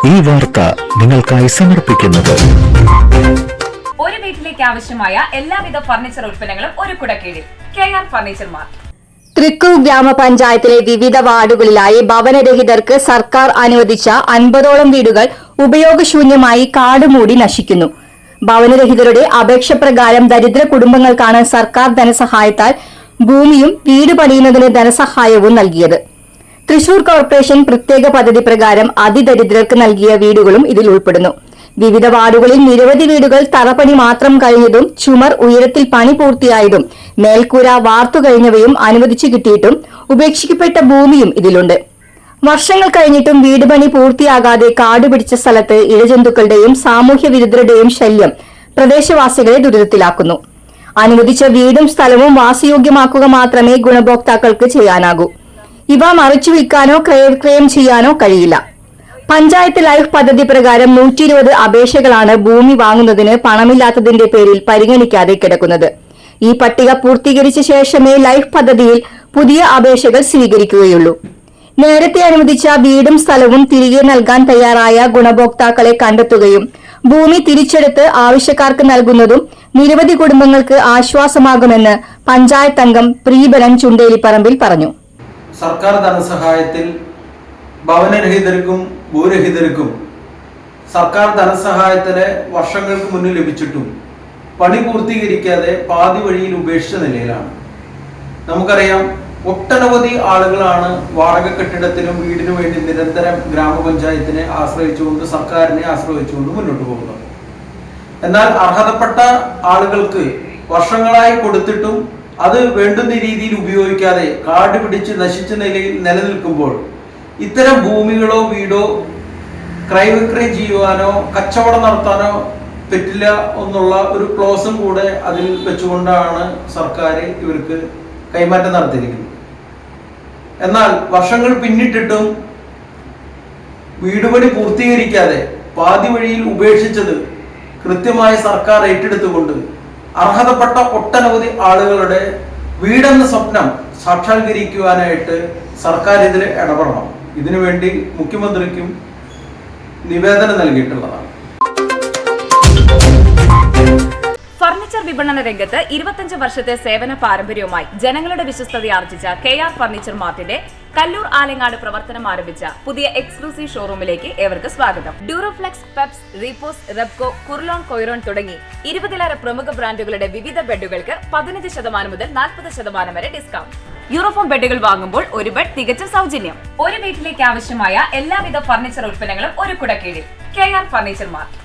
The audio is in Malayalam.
ഈ വാർത്ത നിങ്ങൾക്കായി സമർപ്പിക്കുന്നത് ഒരു വീട്ടിലേക്ക് ആവശ്യമായ എല്ലാവിധ ഫർണിച്ചർ ഉൽപ്പന്നങ്ങളും ഒരു കുടക്കീഴിൽ KR ഫർണിച്ചർ മാർട്ട്. തൃക്കൂർ ഗ്രാമപഞ്ചായത്തിലെ വിവിധ വാർഡുകളിലായി ഭവനരഹിതർക്ക് സർക്കാർ അനുവദിച്ച 50ഓളം വീടുകൾ ഉപയോഗശൂന്യമായി കാടുമൂടി നശിക്കുന്നു. ഭവനരഹിതരുടെ അപേക്ഷ പ്രകാരം ദരിദ്ര കുടുംബങ്ങൾക്കാണ് സർക്കാർ ധനസഹായത്താൽ ഭൂമിയും വീട് പണിയുന്നതിന് ധനസഹായവും നൽകിയത്. തൃശൂർ കോർപ്പറേഷൻ പ്രത്യേക പദ്ധതി പ്രകാരം അതിദരിദ്രർക്ക് നൽകിയ വീടുകളും ഇതിൽ ഉൾപ്പെടുന്നു. വിവിധ വാർഡുകളിൽ നിരവധി വീടുകൾ തറപ്പണി മാത്രം കഴിഞ്ഞതും ചുമർ ഉയരത്തിൽ പണി പൂർത്തിയായതും മേൽക്കൂര വാർത്തു കഴിഞ്ഞവയും അനുവദിച്ചു കിട്ടിയിട്ടും ഉപേക്ഷിക്കപ്പെട്ട ഭൂമിയും ഇതിലുണ്ട്. വർഷങ്ങൾ കഴിഞ്ഞിട്ടും വീട് പണി പൂർത്തിയാകാതെ കാടുപിടിച്ച സ്ഥലത്ത് ഇഴജന്തുക്കളുടെയും സാമൂഹ്യ വിരുദ്ധരുടെയും ശല്യം പ്രദേശവാസികളെ ദുരിതത്തിലാക്കുന്നു. അനുവദിച്ച വീടും സ്ഥലവും വാസയോഗ്യമാക്കുക മാത്രമേ ഗുണഭോക്താക്കൾക്ക് ചെയ്യാനാകൂ. ഇവ മറിച്ചുവിൽക്കാനോ ക്രയം ചെയ്യാനോ കഴിയില്ല. പഞ്ചായത്ത് ലൈഫ് പദ്ധതി പ്രകാരം 120 അപേക്ഷകളാണ് ഭൂമി വാങ്ങുന്നതിന് പണമില്ലാത്തതിന്റെ പേരിൽ പരിഗണിക്കാതെ കിടക്കുന്നത്. ഈ പട്ടിക പൂർത്തീകരിച്ച ശേഷമേ ലൈഫ് പദ്ധതിയിൽ പുതിയ അപേക്ഷകൾ സ്വീകരിക്കുകയുള്ളൂ. നേരത്തെ അനുവദിച്ച വീടും സ്ഥലവും തിരികെ നൽകാൻ തയ്യാറായ ഗുണഭോക്താക്കളെ കണ്ടെത്തുകയും ഭൂമി തിരിച്ചെടുത്ത് ആവശ്യക്കാർക്ക് നൽകുന്നതും നിരവധി കുടുംബങ്ങൾക്ക് ആശ്വാസമാകുമെന്ന് പഞ്ചായത്ത് അംഗം പ്രീബലൻ ചുണ്ടേലിപ്പറമ്പിൽ പറഞ്ഞു. സർക്കാർ ധനസഹായത്തിൽ ഭവനരഹിതർക്കും ഭൂരഹിതർക്കും സർക്കാർ ധനസഹായത്തിന് വർഷങ്ങൾക്ക് മുന്നിൽ ലഭിച്ചിട്ടും പണി പൂർത്തീകരിക്കാതെ പാതി വഴിയിൽ ഉപേക്ഷിച്ച നിലയിലാണ്. നമുക്കറിയാം, ഒട്ടനവധി ആളുകളാണ് വാടക കെട്ടിടത്തിനും വീടിനു വേണ്ടി നിരന്തരം ഗ്രാമപഞ്ചായത്തിനെ ആശ്രയിച്ചുകൊണ്ട് സർക്കാരിനെ ആശ്രയിച്ചുകൊണ്ട് മുന്നോട്ട് പോകുന്നത്. എന്നാൽ അർഹതപ്പെട്ട ആളുകൾക്ക് വർഷങ്ങളായി കൊടുത്തിട്ടും അത് വേണ്ടുന്ന രീതിയിൽ ഉപയോഗിക്കാതെ കാട് പിടിച്ച് നശിച്ച നിലയിൽ നിലനിൽക്കുമ്പോൾ ഇത്തരം ഭൂമികളോ വീടോ ക്രയവിക്രയം ചെയ്യുവാനോ കച്ചവടം നടത്താനോ പറ്റില്ല എന്നുള്ള ഒരു ക്ലോസും കൂടെ അതിൽ വെച്ചുകൊണ്ടാണ് സർക്കാർ ഇവർക്ക് കൈമാറ്റം നടത്തിയിരിക്കുന്നത്. എന്നാൽ വർഷങ്ങൾ പിന്നിട്ടിട്ടും വീടുപണി പൂർത്തീകരിക്കാതെ പാതി വഴിയിൽ ഉപേക്ഷിച്ചത് കൃത്യമായി സർക്കാർ ഏറ്റെടുത്തുകൊണ്ട് അർഹതപ്പെട്ട ഒട്ടനവധി ആളുകളുടെ വീടെന്ന സ്വപ്നം സാക്ഷാത്കരിക്കുവാനായിട്ട് സർക്കാർ ഇതിൽ ഇടപെടണം. ഇതിനുവേണ്ടി മുഖ്യമന്ത്രിക്കും നിവേദനം നൽകിയിട്ടുള്ളതാണ്. ഫർണിച്ചർ വിപണന രംഗത്ത് 25 വർഷത്തെ സേവന പാരമ്പര്യവുമായി ജനങ്ങളുടെ വിശ്വസ്തത ആർജിച്ച KR ഫർണിച്ചർ മാർട്ടിന്റെ കല്ലൂർ ആലങ്ങാട് പ്രവർത്തനം ആരംഭിച്ച പുതിയ എക്സ്ക്ലൂസീവ് ഷോറൂമിലേക്ക് ഏവർക്ക് സ്വാഗതം. ഡ്യൂറോഫ്ലെക്സ്, പെപ്സ്, റീപോസ്, റെബ്കോ, കുർലോൺ, കൊയ്റോൺ തുടങ്ങി 20ലേറെ പ്രമുഖ ബ്രാൻഡുകളുടെ വിവിധ ബെഡുകൾക്ക് 15% മുതൽ 40% വരെ ഡിസ്കൗണ്ട്. യൂറോഫോം ബെഡുകൾ വാങ്ങുമ്പോൾ ഒരു ബെഡ് തികച്ചും സൗജന്യം. ഒരു വീട്ടിലേക്ക് ആവശ്യമായ എല്ലാവിധ ഫർണിച്ചർ ഉൽപ്പന്നങ്ങളും ഒരു കുടക്കീഴിൽ KR ഫർണിച്ചർ മാർട്ട്.